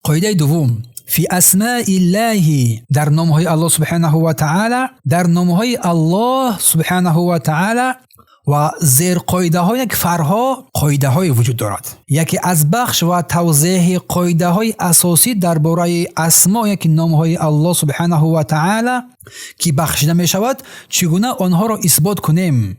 قاعده دوم فی اسماء الله، در نامهای الله سبحانه و تعالی، در نامهای الله سبحانه و تعالی و زیر قاعده های یک فرها قاعده های وجود دارد. یکی از بخش و توضیح قاعده های اساسی درباره اسماء یک نام های الله سبحانه و تعالی که بخشیده می شود چگونه آنها را اثبات کنیم،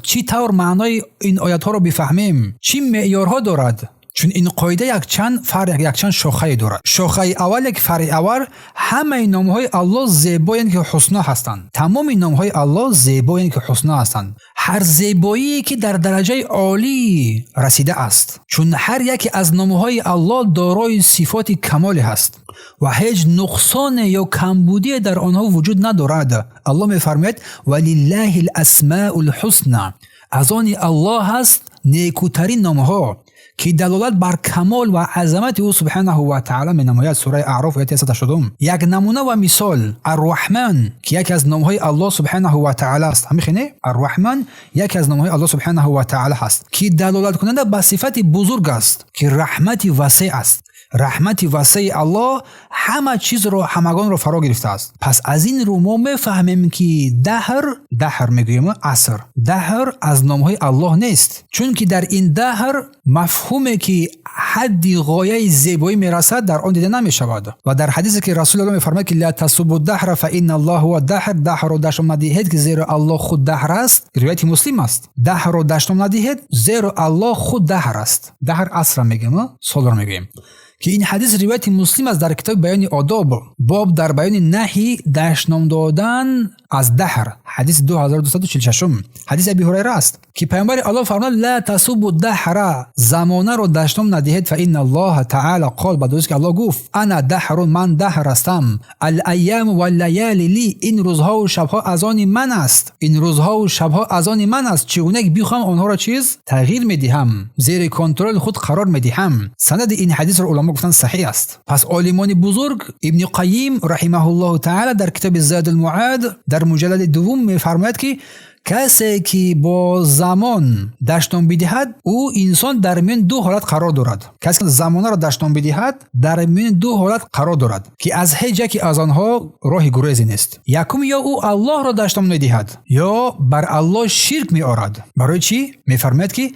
چی طور معنای این آیات ها را بفهمیم، چی معیارها دارد. چون این قاعده یک چند فرع یک چند شاخه دارد. شاخه اول یک فرع اول همه نام های الله زیبایند که حسنا هستند. تمام نام های الله زیبایند که حسنا هستند. هر زیبایی که در درجه عالی رسیده است. چون هر یکی از نام های الله دارای صفات کمال هست و هیچ نقصان یا کمبودی در آنها وجود ندارد. الله می‌فرماید ولله الاسماء الحسنى، از آن الله هست نیکوترین نام ها که دلالت بر کمال و عظمت او سبحانه و تعالی می نماید. سوره اعراف آیه 180. یک نمونه و مثال الرحمن که یکی از نامهای الله سبحانه و تعالی است. هم میخونه الرحمن یکی از نامهای الله سبحانه و تعالی است که دلالت کننده به صفت بزرگ است که رحمت وسیع است. رحمت وسیع الله همه چیز رو همگان رو فرا گرفته است. پس از این رو ما میفهمیم که دهر میگویم عصر، دهر از نامهای الله نیست، چون که در این دهر مفهومه که حدی غایه زیبایی میرسد در آن دیده نمیشود. و در حدیثی که رسول الله میفرماید که لا تسبوا الدهر فان الله هو الدهر، دهر رو دشنام ندهید که زیرا الله خود دهر است. روایت مسلم است. دهر رو دشنام ندهید زیرا الله خود دهر است. دهر عصر میگیم، سال رو میگیم. که این حدیث روایت مسلم است در کتاب بیان آداب، باب در بیان نهی دشنام دادن از دهر، حدیث 2246. حدیث ابی هریره است که پیامبر الله فرمود لا تسبوا الدهر، زمانه رو دشنام ندهید فان الله تعالی قال، بعد از که الله گفت انا دهر، من دهر هستم، الایام واللیالی لی، این روزها و شبها از آن من است، این روزها و شبها از آن من است، چگونه بخوام آنها را چیز تغییر میدهم، زیر کنترل خود قرار میدهم. سند این حدیث رو علما گفتن صحیح است. پس عالمان بزرگ ابن قیم رحمه الله تعالی در کتاب زاد المعاد در مجلد دوم میفرماید که کسی که با زمان دشنام بدهد او انسان در میان دو حالت قرار دارد. کسی که زمانه را دشنام بدهد در میان دو حالت قرار دارد که از هیچ یکی از آنها راه گریزی نیست. یکم یا او الله را دشنام ندهد یا بر الله شرک می آورد. برای چی؟ میفرماید که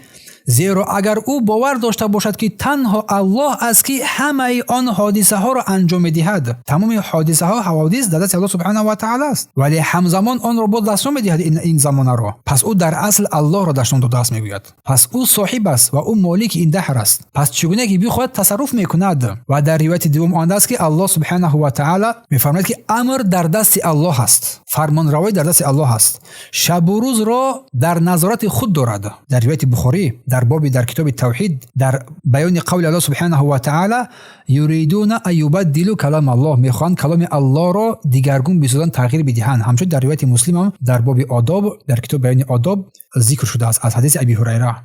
زیرا اگر او باور داشته باشد که تنها الله است که همه آن حادثه ها را انجام میدهد، تمام حادثه ها حوادث در دست الله سبحانه و تعالی است، ولی همزمان آن را باز دشنام میدهد این زمانه را، پس او در اصل الله را دشنام داده است میگوید. پس او صاحب است و او مالک این دهر است. پس چگونه که بخواهد تصرف میکند. و در روایت دوم آمده است که الله سبحانه و تعالی میفرماید که امر در دست الله است، فرمان روایی در دست الله است، شب و روز را در نظارت خود دارد. در روایت بخاری در باب در کتاب توحید در بیان قول الله سبحانه و تعالی یریدون ان یبدلوا کلام الله، میخوان کلام الله را دیگرگون بسازند، تغییر بدهند. همچنین در روایت مسلم هم در باب آداب در کتاب بیان آداب ذکر شده است از حدیث ابی هریره.